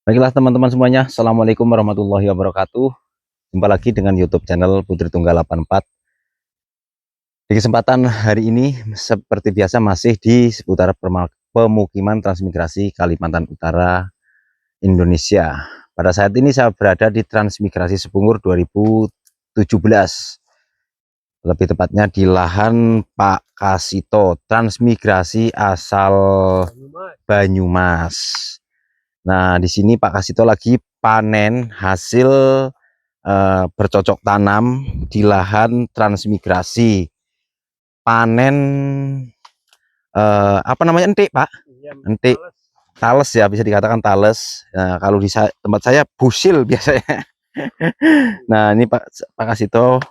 Baiklah teman-teman semuanya, Assalamualaikum warahmatullahi wabarakatuh. Jumpa lagi dengan YouTube channel Putri Tunggal 84. Di kesempatan hari ini, seperti biasa masih di seputar pemukiman transmigrasi Kalimantan Utara, Indonesia. Pada saat ini saya berada di Transmigrasi Sepungur 2017. Lebih tepatnya di lahan Pak Kasito, transmigrasi asal Banyumas. Nah, di sini Pak Kasito lagi panen hasil bercocok tanam di lahan transmigrasi. Panen apa namanya, entik Pak? Entik, tales ya, bisa dikatakan tales. Nah, kalau di tempat saya busil biasanya. Nah, ini Pak Kasito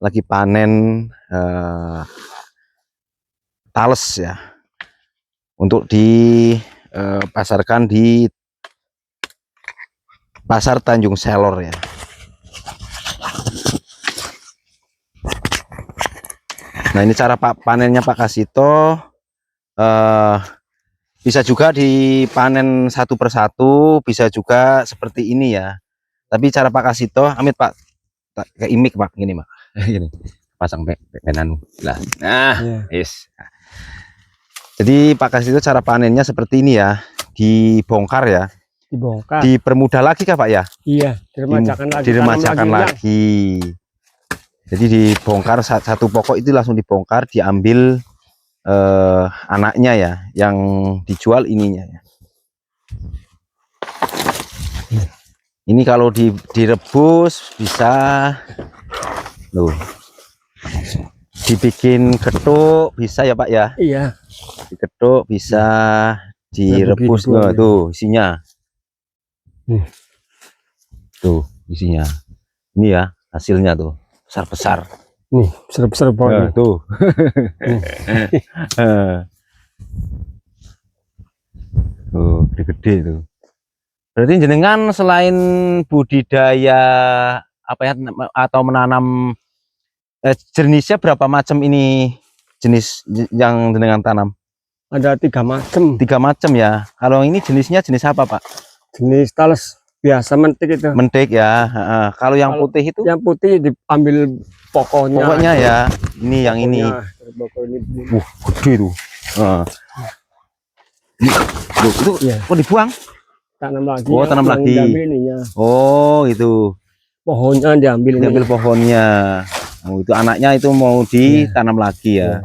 lagi panen tales ya, untuk dipasarkan di pasar Tanjung Selor ya. Nah, ini cara panennya Pak Kasito. Bisa juga dipanen satu persatu, bisa juga seperti ini ya. Tapi cara Pak Kasito, amit Pak, kayak imik Pak, gini Pak. Gini, pasang penan lah. Nah, yes. Jadi Pak Kasito cara panennya seperti ini ya, dibongkar ya. Dibongkar. Dipermudah lagi kah Pak ya? Iya, diremajakan lagi. Diremajakan lagi. Jadi dibongkar satu pokok itu langsung dibongkar, diambil anaknya ya, yang dijual ininya ya. Ini kalau direbus bisa loh, dibikin getuk bisa ya Pak ya. Iya, Diketuk bisa direbus. Nah, tuh isinya tuh isinya ini ya, hasilnya tuh besar-besar nih, besar-besar pohon tuh. Tuh gede-gede tuh. Berarti jenengan selain budidaya apa ya, atau menanam, jenisnya berapa macam ini, jenis yang jenengan tanam? Ada 3 macam. 3 macam ya. Kalau ini jenisnya jenis apa Pak? Jenis talas biasa, mentik itu. Mentik ya. Kalau yang putih itu? Yang putih diambil pokoknya. Pokoknya ya. Ini yang ini. Gede tuh. Itu ya. Oh, dibuang? Tanam lagi. Oh, tanam lagi. Oh, itu. Pohonnya diambil. Diambil pohonnya. Oh, itu anaknya itu mau ditanam lagi ya.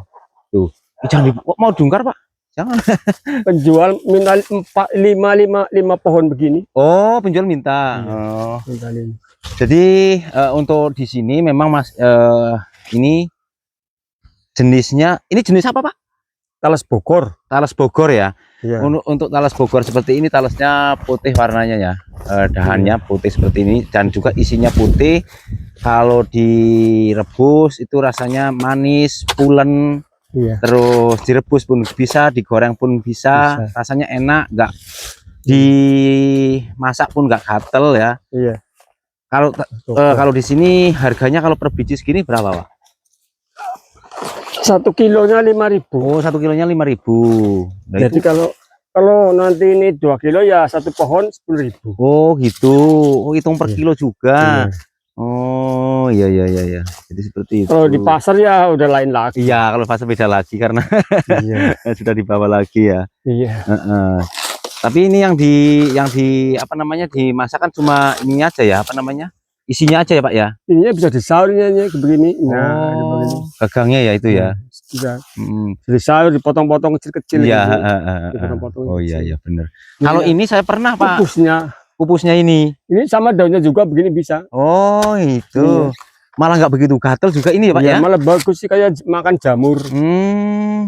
Tuh. Jangan mau dungkar Pak. Jangan. Penjual minta 5 pohon begini. Oh, penjual minta. Oh. Jadi untuk di sini memang Mas, ini jenisnya, ini jenis apa Pak? Talas Bogor. Talas Bogor ya. Iya. Untuk talas Bogor seperti ini, talasnya putih warnanya ya, dahannya putih seperti ini, dan juga isinya putih. Kalau direbus itu rasanya manis, pulen. Iya. Terus direbus pun bisa, digoreng pun bisa. Rasanya enak, nggak dimasak pun nggak gatel ya. Iya. Kalau di sini harganya kalau per biji segini berapa Pak? 1 kilonya 5.000. Oh, 1 kilonya 5.000. Nah, jadi itu, kalau nanti ini 2 kilo ya 1 pohon 10.000. Oh gitu. Oh, hitung per kilo juga. Iya. Oh iya. Jadi seperti itu. Kalau di pasar ya udah lain lagi. Iya, kalau pasar beda lagi karena sudah dibawa lagi ya. Iya. Tapi ini yang di apa namanya, dimasakkan cuma ini aja ya, apa namanya, isinya aja ya Pak ya. Ininya bisa disaurnya begini. Nah, gagangnya ya itu ya. Bisa. Disaur, dipotong-potong kecil-kecil. Iya. Oh iya benar. Kalau ini saya pernah Pak. Pupusnya ini sama daunnya juga begini bisa. Oh itu. Malah nggak begitu gatel juga ini ya Pak ya. Malah bagus sih, kayak makan jamur.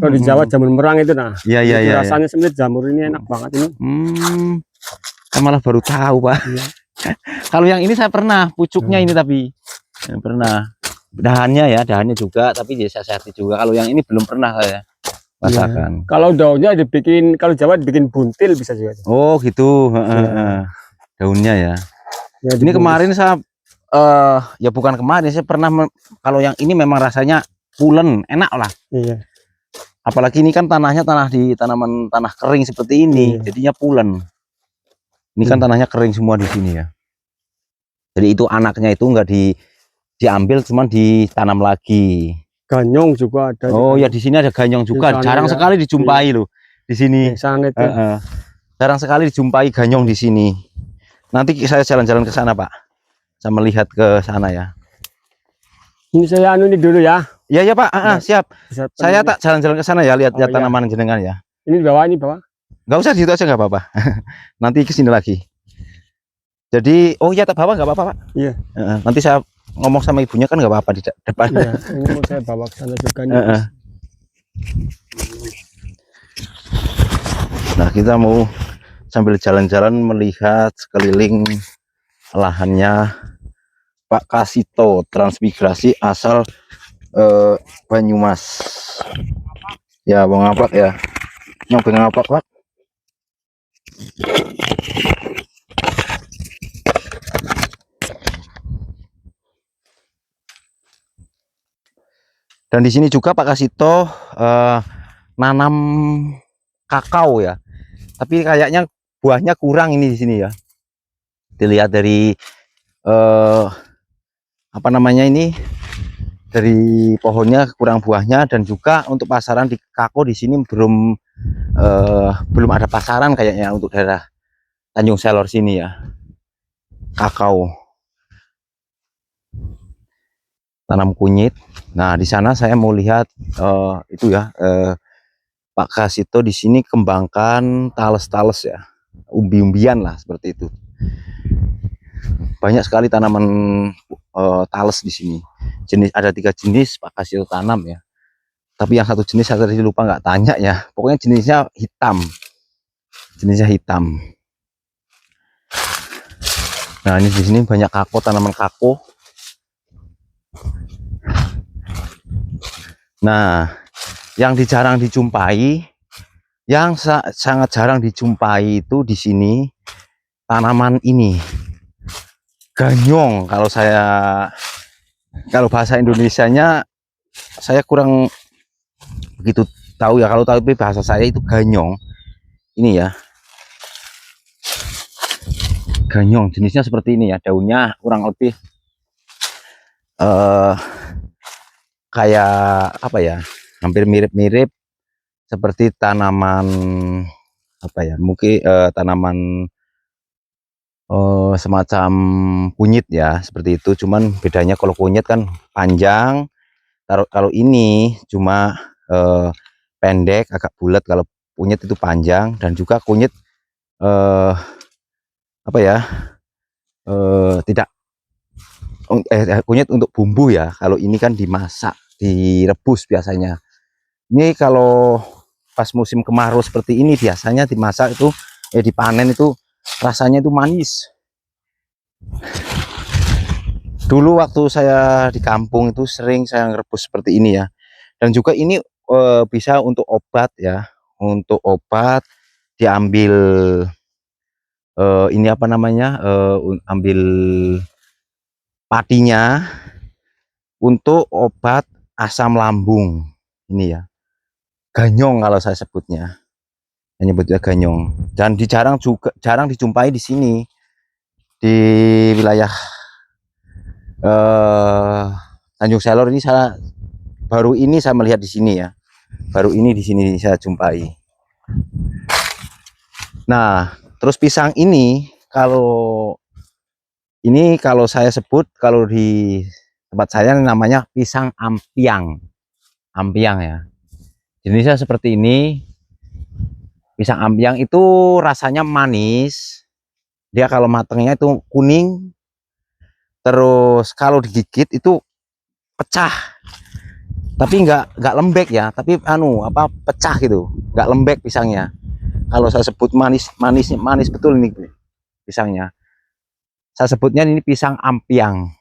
Kalau di Jawa jamur merang itu nah. Iya. Rasanya sebenarnya jamur ini enak banget ini. Saya malah baru tahu Pak. Iya. Kalau yang ini saya pernah pucuknya ini, tapi pernah dahannya juga, tapi saya sehati juga. Kalau yang ini belum pernah saya masakan. Kalau daunnya dibikin, kalau Jawa dibikin buntil bisa juga. Oh gitu. Daunnya ya. Ini kemarin saya ya bukan kemarin, saya pernah kalau yang ini memang rasanya pulen, enak lah. Iya. Apalagi ini kan tanahnya tanah kering seperti ini, jadinya pulen. Ini kan tanahnya kering semua di sini ya. Jadi itu anaknya itu enggak diambil, cuman ditanam lagi. Ganyong juga ada. Oh ya, di sini ada ganyong juga. Jarang ya. sekali dijumpai loh di sini. Sana itu. Jarang sekali dijumpai ganyong di sini. Nanti saya jalan-jalan ke sana, Pak. Saya melihat ke sana ya. Ini saya anu ini dulu ya. Iya ya Pak, siap. Saya tak jalan-jalan ke sana ya, lihat-lihat tanaman jenengan ya. Ini di bawah, ini bawah. Nggak usah, di situ aja nggak apa-apa. Nanti ke sini lagi. Jadi, oh iya, tak bawa nggak apa-apa Pak. Iya. Nanti saya ngomong sama ibunya kan nggak apa-apa di depan. Iya, ini mau saya bawa ke sana juga nih. Nah, kita mau sambil jalan-jalan melihat sekeliling lahannya Pak Kasito, transmigrasi asal Banyumas. Ya, Bang Ngapak ya. Yang Bang Ngapak, Pak. Dan di sini juga Pak Kasito nanam kakao ya. Tapi kayaknya buahnya kurang ini di sini ya. Dilihat dari apa namanya ini, dari pohonnya kurang buahnya, dan juga untuk pasaran di kakao di sini belum ada pasaran kayaknya untuk daerah Tanjung Selor sini ya. Kakao. Tanam kunyit. Nah, di sana saya mau lihat itu ya, Pak Kasito di sini kembangkan tales-tales ya, umbi-umbian lah seperti itu. Banyak sekali tanaman tales di sini. Ada 3 jenis Pak Kasito tanam ya. Tapi yang satu jenis saya tadi lupa nggak tanya ya. Pokoknya jenisnya hitam. Jenisnya hitam. Nah, ini di sini banyak kako, tanaman kako. Nah, yang jarang dijumpai, yang sangat jarang dijumpai itu di sini tanaman ini, ganyong. Kalau bahasa Indonesianya saya kurang begitu tahu ya. Kalau tahu, tapi bahasa saya itu ganyong. Ini ya, ganyong jenisnya seperti ini ya. Daunnya kurang lebih kayak apa ya, hampir mirip-mirip seperti tanaman apa ya, mungkin tanaman semacam kunyit ya, seperti itu. Cuman bedanya kalau kunyit kan panjang, kalau ini cuma pendek, agak bulat. Kalau kunyit itu panjang, dan juga kunyit apa ya, tidak kunyit untuk bumbu ya. Kalau ini kan dimasak, direbus biasanya. Ini kalau pas musim kemarau seperti ini biasanya dimasak itu, dipanen itu rasanya itu manis. Dulu waktu saya di kampung itu sering saya ngerebus seperti ini ya. Dan juga ini bisa untuk obat ya. Untuk obat diambil ini apa namanya, ambil patinya untuk obat asam lambung. Ini ya, ganyong kalau saya sebutnya. Menyebutnya ganyong. Dan jarang dijumpai di sini, di wilayah Tanjung Selor ini. Baru ini saya melihat di sini ya. Baru ini di sini saya jumpai. Nah, terus pisang ini kalau saya sebut, kalau di tempat saya namanya pisang ampiang. Ampiang ya. Jenisnya seperti ini. Pisang ampiang itu rasanya manis. Dia kalau matangnya itu kuning. Terus kalau digigit itu pecah. Tapi nggak lembek ya, tapi pecah gitu. Nggak lembek pisangnya. Kalau saya sebut manis betul ini pisangnya. Saya sebutnya ini pisang ampiang.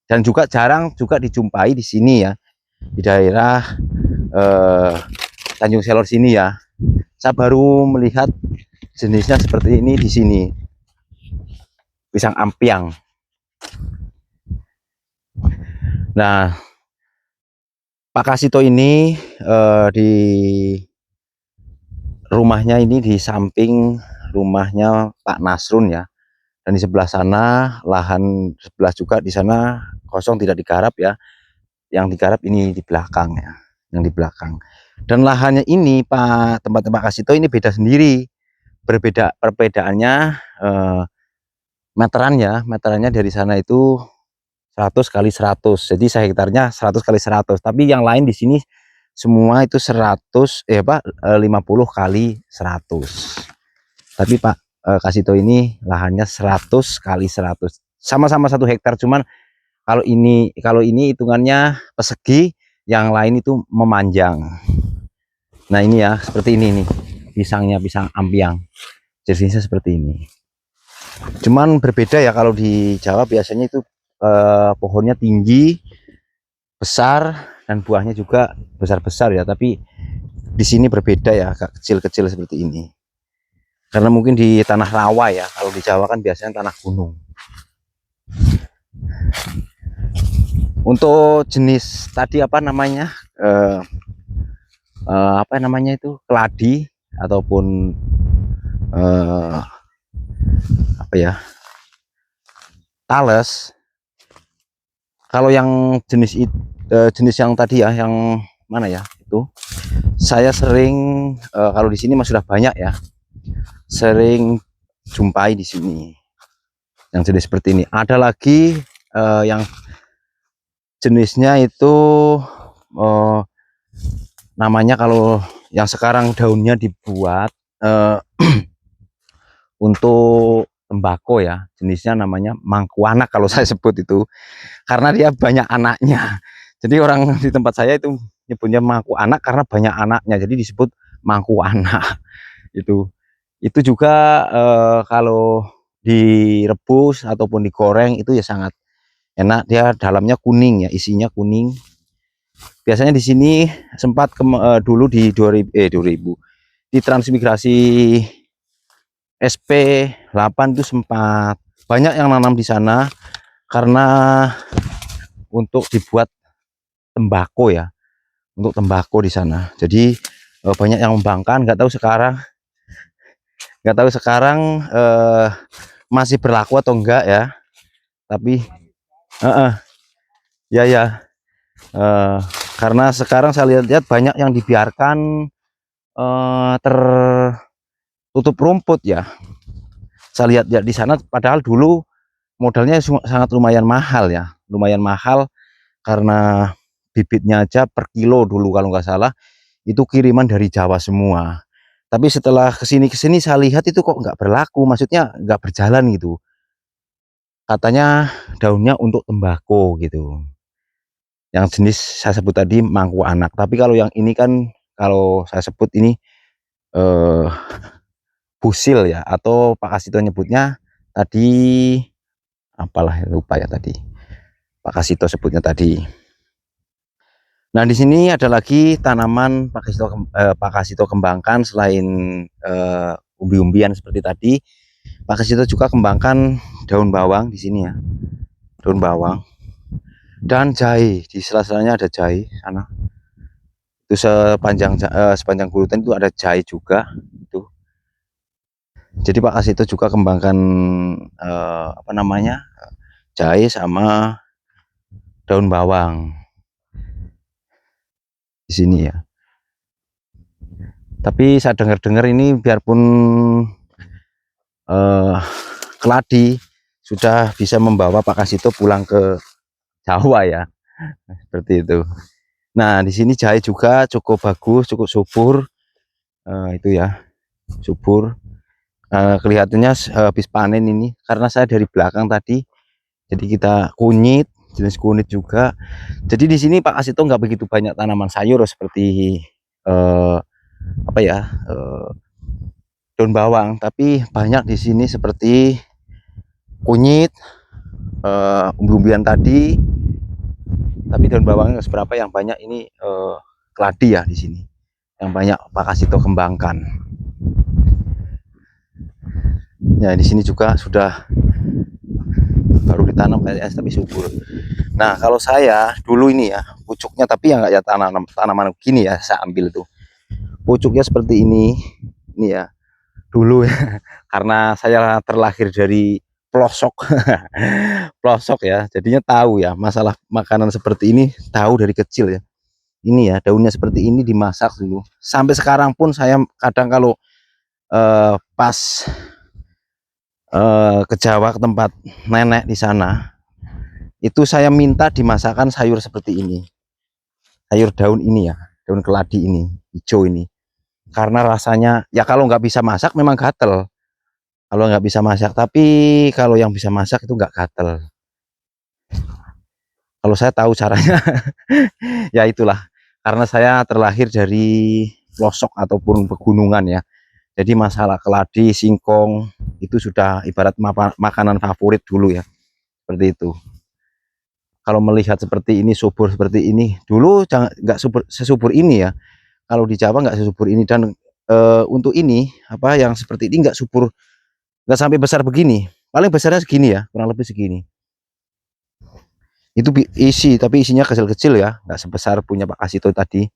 Dan juga jarang juga dijumpai di sini ya, di daerah Tanjung Selor sini ya. Saya baru melihat jenisnya seperti ini di sini, pisang ampiang. Nah, Pak Kasito ini di rumahnya ini di samping rumahnya Pak Nasrun ya. Dan di sebelah sana lahan sebelah juga di sana kosong tidak digarap ya. Yang digarap ini di belakang ya, yang di belakang. Dan lahannya ini Pak, tempat Pak Kasito ini beda sendiri. Perbedaannya meterannya dari sana itu 100 kali 100. Jadi sehektarnya 100 kali 100. Tapi yang lain di sini semua itu 50 kali 100. Tapi Pak Kasito ini lahannya 100 kali 100. Sama-sama 1 hektar, cuman kalau ini hitungannya persegi, yang lain itu memanjang. Nah ini ya, seperti ini nih pisangnya, pisang ampiang. Jenisnya seperti ini. Cuman berbeda ya, kalau di Jawa biasanya itu pohonnya tinggi, besar, dan buahnya juga besar-besar ya. Tapi di sini berbeda ya, agak kecil-kecil seperti ini. Karena mungkin di tanah rawa ya, kalau di Jawa kan biasanya tanah gunung. Untuk jenis tadi apa namanya, apa namanya itu, keladi ataupun apa ya, tales. Kalau yang jenis yang tadi ya, yang mana ya itu, saya sering kalau di sini mas sudah banyak ya, sering jumpai di sini yang jenis seperti ini. Ada lagi yang jenisnya itu namanya, kalau yang sekarang daunnya dibuat untuk tembakau ya, jenisnya namanya mangkuanak kalau saya sebut itu, karena dia banyak anaknya. Jadi orang di tempat saya itu nyebutnya mangkuanak karena banyak anaknya, jadi disebut mangkuanak. Itu juga kalau direbus ataupun digoreng itu ya sangat enak. Dia dalamnya kuning ya, isinya kuning. Biasanya di sini sempat dulu di 2000 di transmigrasi SP8 itu sempat banyak yang nanam di sana karena untuk dibuat tembakau ya, untuk tembakau di sana. Jadi banyak yang membangkan. Nggak tahu sekarang masih berlaku atau enggak ya, tapi ya karena sekarang saya lihat banyak yang dibiarkan tertutup rumput ya. Saya lihat ya di sana, padahal dulu modalnya sangat lumayan mahal ya, lumayan mahal, karena bibitnya aja per kilo dulu kalau nggak salah itu kiriman dari Jawa semua. Tapi setelah kesini saya lihat itu kok nggak berlaku, maksudnya nggak berjalan gitu. Katanya daunnya untuk tembakau gitu. Yang jenis saya sebut tadi mangkuanak. Tapi kalau yang ini kan, kalau saya sebut ini busil ya, atau Pak Kasito nyebutnya tadi apalah, lupa ya tadi Pak Kasito sebutnya tadi. Nah di sini ada lagi tanaman Pak Kasito kembangkan selain umbi-umbian seperti tadi. Pak Kasito juga kembangkan daun bawang di sini ya, daun bawang dan jahe. Di sela-selanya ada jahe sana. Itu sepanjang gurutan itu ada jahe juga itu. Jadi Pak Kasito juga kembangkan apa namanya, jahe sama daun bawang di sini ya. Tapi saya dengar-dengar ini biarpun keladi sudah bisa membawa Pak Kasito pulang ke Jawa ya, seperti itu. Nah di sini jahe juga cukup bagus, cukup subur, itu ya, subur. Kelihatannya habis panen ini karena saya dari belakang tadi, jadi kita kunyit, jenis kunyit juga. Jadi di sini Pak Kasito nggak begitu banyak tanaman sayur seperti apa ya, daun bawang, tapi banyak di sini seperti kunyit, umbi-umbian tadi. Tapi daun bawangnya seberapa, yang banyak ini keladi ya di sini, yang banyak Pak Kasito kembangkan. Ya di sini juga sudah baru ditanam kayaknya, tapi subur. Nah kalau saya dulu ini ya pucuknya, tapi ya nggak ya tanaman begini ya, saya ambil tuh pucuknya seperti ini ya dulu ya. Karena saya terlahir dari pelosok. Pelosok ya, jadinya tahu ya masalah makanan seperti ini, tahu dari kecil ya. Ini ya daunnya seperti ini dimasak dulu. Sampai sekarang pun saya kadang kalau pas ke Jawa, ke tempat nenek di sana, itu saya minta dimasakkan sayur seperti ini, sayur daun ini ya, daun keladi ini, hijau ini, karena rasanya ya kalau nggak bisa masak memang gatel, kalau nggak bisa masak, tapi kalau yang bisa masak itu nggak gatel. Kalau saya tahu caranya. Ya itulah, karena saya terlahir dari pelosok ataupun pegunungan ya, jadi masalah keladi, singkong itu sudah ibarat makanan favorit dulu ya, seperti itu. Kalau melihat seperti ini, subur seperti ini, dulu nggak sesubur ini ya. Kalau di Jawa nggak sesubur ini, dan untuk ini apa yang seperti ini nggak subur, nggak sampai besar begini. Paling besarnya segini ya, kurang lebih segini. Itu isi, tapi isinya kecil-kecil ya, nggak sebesar punya Pak Kasito tadi.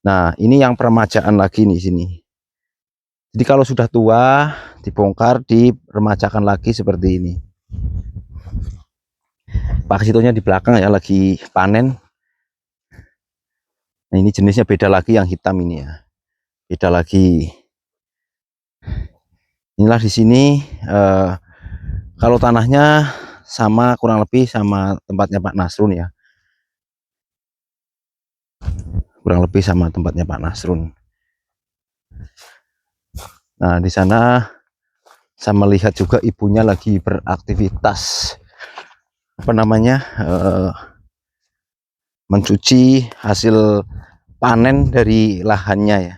Nah, ini yang peremajaan lagi nih sini. Jadi kalau sudah tua, dibongkar, diremajakan lagi seperti ini. Pak Kasitonya di belakang ya, lagi panen. Nah, ini jenisnya beda lagi, yang hitam ini ya, beda lagi. Inilah di sini kalau tanahnya sama, kurang lebih sama tempatnya Pak Nasrun ya, kurang lebih sama tempatnya Pak Nasrun. Nah, di sana saya melihat juga ibunya lagi beraktivitas, apa namanya, mencuci hasil panen dari lahannya ya.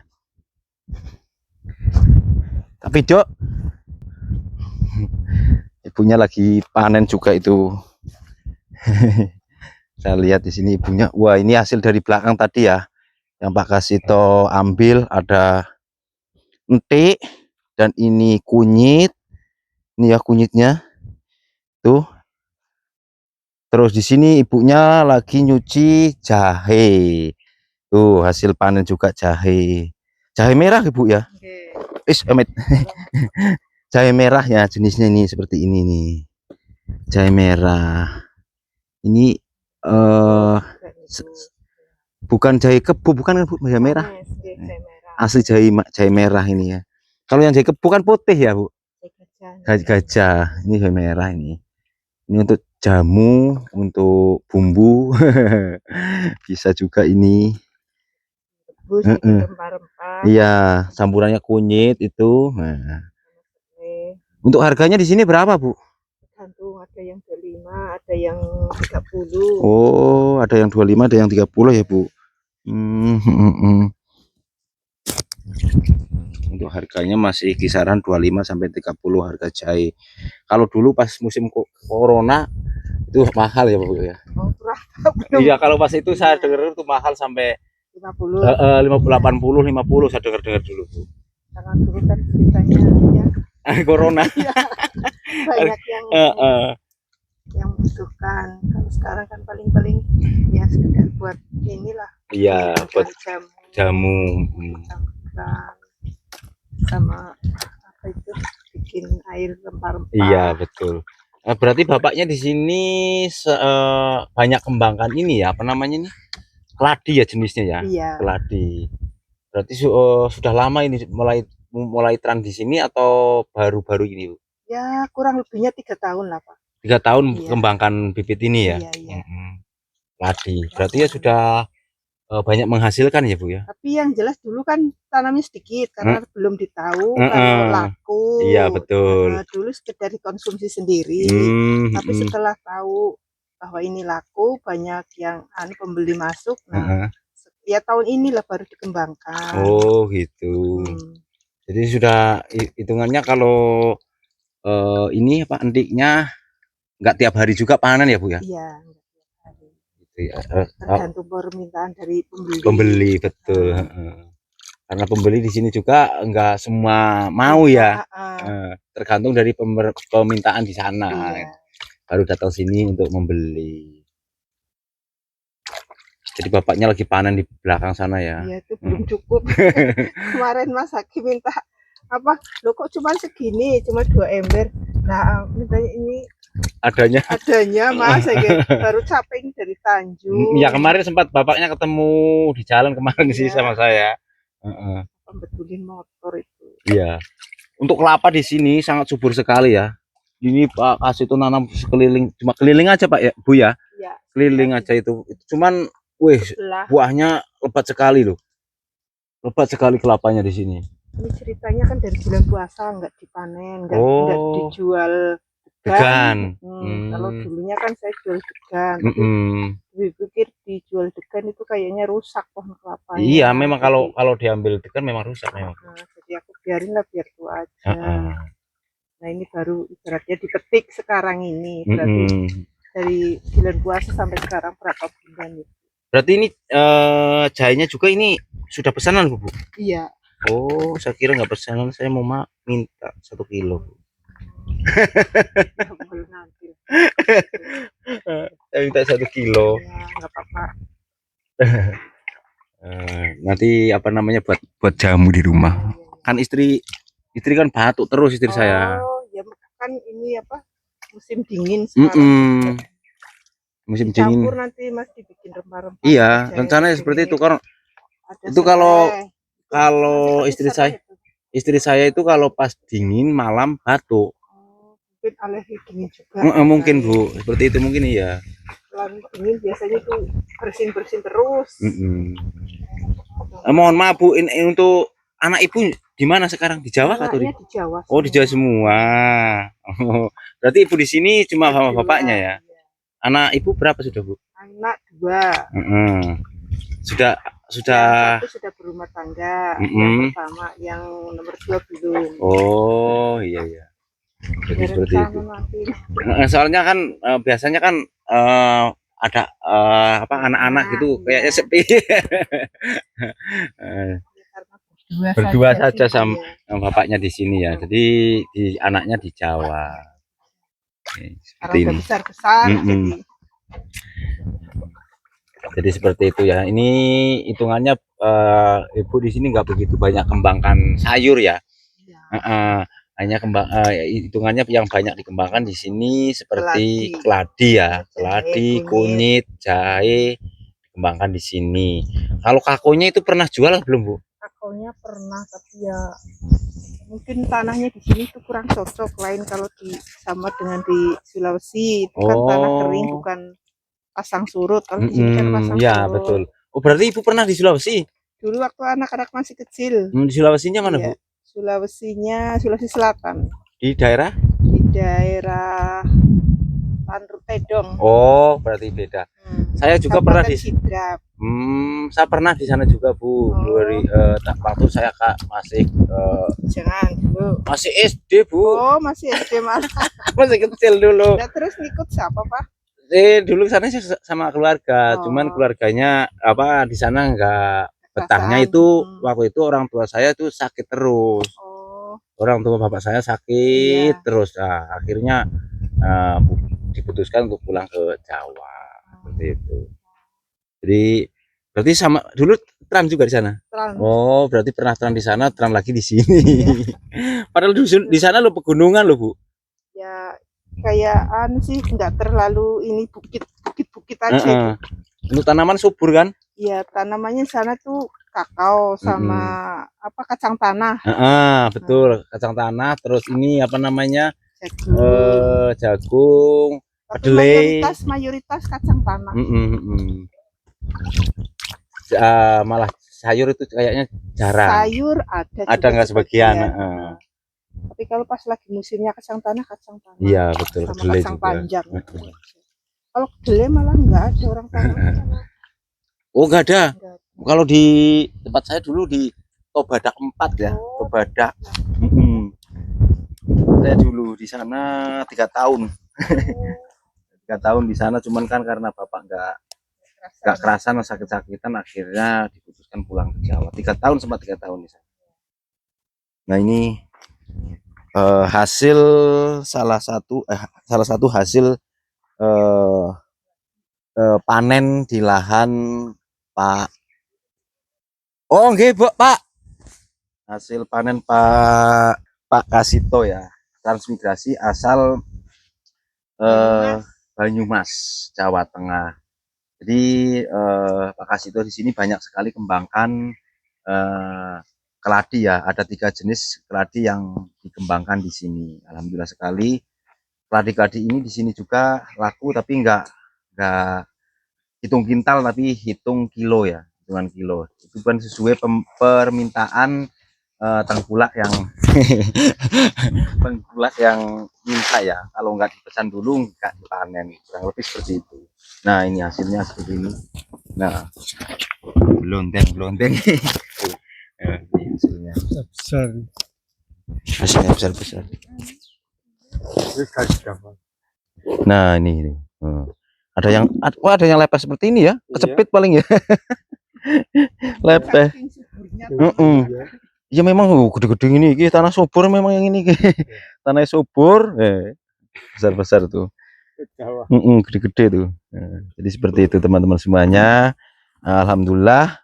Tapi Dok, ibunya lagi panen juga itu. Saya lihat di sini ibunya. Wah, ini hasil dari belakang tadi ya, yang Pak Kasito ambil, ada entik dan ini kunyit. Ini ya kunyitnya tuh. Terus di sini ibunya lagi nyuci jahe. Tuh hasil panen juga jahe. Jahe merah Ibu ya. Amit. Jahe merah ya, jenisnya ini seperti ini nih. Jahe merah. Ini bukan jahe kebo, bukan jahe merah. Asli jahe merah ini ya. Kalau yang jahe kebo kan putih ya, Bu. Gajah. Ini jahe merah ini. Ini untuk jamu, untuk bumbu. Bisa juga ini. Iya, campurannya kunyit itu. Nah. Untuk harganya di sini berapa, Bu? Tergantung, ada yang 25, ada yang 30. Oh, ada yang 25, ada yang 30 ya, Bu. Untuk harganya masih kisaran 25 sampai 30 harga jahe. Kalau dulu pas musim corona itu mahal ya, Bu ya. Iya, kalau pas itu saya dengar itu mahal sampai 50. 80, 50 saya dengar dulu, Bu. Karena dulu kan ceritanya ya corona. banyak yang membutuhkan. Kalau sekarang kan paling ya sekedar buat inilah. Iya, buat jamu. Sama apa itu, bikin air rempah-rempah. Iya, betul. Berarti bapaknya di sini banyak kembangkan ini ya, apa namanya nih? Keladi ya jenisnya ya. Iya. Keladi. Berarti sudah lama ini mulai tren di sini atau baru-baru ini, Bu? Ya kurang lebihnya 3 tahun lah, Pak. 3 tahun Iya. kembangkan bibit ini ya. Iya. Keladi. Berarti ya sudah banyak menghasilkan ya, Bu ya. Tapi yang jelas dulu kan tanamnya sedikit karena belum ditahu kalau laku. Iya, betul. Dulu sekedar dikonsumsi sendiri. Tapi setelah tahu bahwa ini laku, banyak yang pembeli masuk. Nah, ya tahun inilah baru dikembangkan. Oh, gitu. Jadi sudah hitungannya kalau ini apa entiknya nggak tiap hari juga panen ya, Bu ya? Iya. Tergantung permintaan dari pembeli. Pembeli, betul. Karena pembeli di sini juga enggak semua mau ya. Tergantung dari permintaan di sana. Iya. Baru datang sini untuk membeli. Jadi bapaknya lagi panen di belakang sana ya. Iya, itu belum cukup. Kemarin Mas Haki minta apa? Loh kok cuma segini, cuma 2 ember. Nah, mintanya ini adanya Mas, saya baru capek ini dari Tanjung. Ya kemarin sempat bapaknya ketemu di jalan kemarin sih sama saya. Betulin motor itu. Iya. Untuk kelapa di sini sangat subur sekali ya. Ini Pak kasih itu nanam sekeliling, cuma keliling aja Pak ya Bu ya. Iya. Keliling aja itu. Cuman, wih, buahnya lebat sekali loh. Lebat sekali kelapanya di sini. Ini ceritanya kan dari bulan puasa nggak dipanen, nggak dijual degan. Kalau dulunya kan saya jual degan. Dipikir dijual degan itu kayaknya rusak pohon kelapanya. Iya, memang kalau diambil degan memang rusak memang. Nah, jadi aku biarin lah biar tua aja. Nah ini baru ibaratnya dipetik sekarang ini, berarti dari bulan puasa sampai sekarang berapa bulan itu? Berarti ini jahenya juga ini sudah pesanan Bu? Iya. Oh, saya kira nggak pesanan, saya mau minta 1 kilo. Nanti. Saya minta 1 kilo. Ya, nggak apa-apa. Nanti apa namanya buat jamu di rumah. Kan istri kan batuk terus istri saya. Oh, ya kan ini apa? Musim dingin sekarang. Musim dingin. Campur nanti Mas dibikin rempah-rempah. Iya, rencananya seperti itu kan. Itu kalau istri saya itu kalau pas dingin malam batuk. Mungkin alergi dingin juga. Mungkin Bu, seperti itu mungkin iya. Selain dingin biasanya tuh bersin terus. Mohon maaf Bu, ini untuk anak ibu di mana sekarang, di Jawa atau di Jawa? Oh, di Jawa semua. Oh, berarti ibu di sini cuma sama bapaknya ya? Anak ibu berapa sudah Bu? Anak 2. Sudah yang satu sudah berumah tangga, yang pertama, yang nomor 2 belum. Oh iya. Jadi seperti itu. Soalnya kan biasanya kan ada anak-anak gitu kayaknya sepi. Berdua saja sama bapaknya di sini ya. Jadi anaknya di Jawa. Seperti ini. Besar-besar. Jadi seperti itu ya. Ini hitungannya ibu di sini nggak begitu banyak kembangkan sayur ya. Hanya hitungannya yang banyak dikembangkan di sini seperti keladi ya, keladi, kunyit, jahe dikembangkan di sini. Kalau kakonya itu pernah jual belum Bu? Kakonya pernah, tapi ya mungkin tanahnya di sini itu kurang cocok. Lain kalau sama dengan di Sulawesi itu kan tanah kering, bukan pasang surut. Kalau di sini kan pasang surut. Ya betul. Oh berarti ibu pernah di Sulawesi? Dulu waktu anak-anak masih kecil. Di Sulawesinya mana Bu? Sulawesinya Sulawesi Selatan. Di daerah? Di daerah Tedong. Oh berarti beda. Saya juga pernah di Sidrap. Saya pernah di sana juga Bu. Waktu saya masih jangan dulu. Masih SD Bu. Oh masih SD malah. Masih kecil dulu. Nah, terus ngikut siapa Pak? Dulu sana sama keluarga, cuman keluarganya di sana enggak betahnya itu waktu itu orang tua saya tuh sakit terus. Orang tua bapak saya sakit terus. Nah, akhirnya diputuskan untuk pulang ke Jawa seperti itu. Jadi berarti sama dulu tram juga di sana. Oh, berarti pernah tram di sana, tram lagi di sini. Padahal di sana lo pegunungan lo Bu. Ya kayak sih nggak terlalu ini bukit aja. Untuk tanaman subur kan? Iya, tanamannya sana tuh kakao sama kacang tanah. Betul, kacang tanah. Terus ini apa namanya? Jagung, kedelai. Mayoritas kacang tanah. Malah sayur itu kayaknya jarang. Sayur ada nggak sebagian. Tapi kalau pas lagi musimnya kacang tanah. Iya betul. Sama kacang panjang. Kalau kedelai malah nggak ada orang tanam. Oh nggak ada. Kalau di tempat saya dulu di Tobadak 4 ya, Tobadak. Saya dulu di sana 3 tahun. 3 tahun di sana, cuman kan karena bapak nggak kerasan sakit-sakitan, akhirnya diputuskan pulang ke Jawa. 3 tahun sempat 3 tahun di sana. Nah ini hasil salah satu hasil panen di lahan Pak. Oh nggih Pak. Hasil panen Pak Kasito ya. transmigrasi asal Banyumas, Jawa Tengah. Jadi Pak Kasito di sini banyak sekali kembangkan keladi ya. Ada 3 jenis keladi yang dikembangkan di sini. Alhamdulillah sekali. Keladi-keladi ini di sini juga laku, tapi enggak hitung kintal, tapi hitung kilo ya, hitungan kilo. Itu kan sesuai permintaan tengkulak yang tengkulak yang minta ya. Kalau nggak dipesan dulu nggak dipanen, kurang lebih seperti itu. Nah ini hasilnya seperti ini. Nah belonteng ini hasilnya besar. Nah ini ada yang lepes seperti ini ya, kecepit paling ya. Lepes. Ya memang gede-gede ini, tanah subur memang yang ini, tanah subur, besar tuh, gede-gede tuh. Jadi seperti itu teman-teman semuanya. Alhamdulillah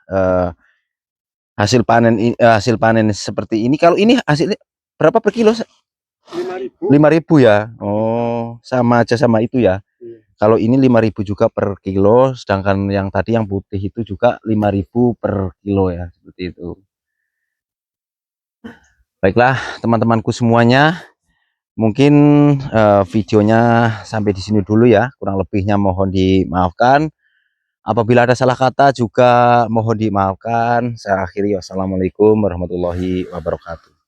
hasil panen seperti ini. Kalau ini hasilnya berapa per kilo? 5.000 ya. Oh, sama aja sama itu ya. Kalau ini 5.000 juga per kilo, sedangkan yang tadi yang putih itu juga 5.000 per kilo ya, seperti itu. Baiklah teman-temanku semuanya, mungkin videonya sampai di sini dulu ya. Kurang lebihnya mohon dimaafkan. Apabila ada salah kata juga mohon dimaafkan. Saya akhiri, wassalamualaikum warahmatullahi wabarakatuh.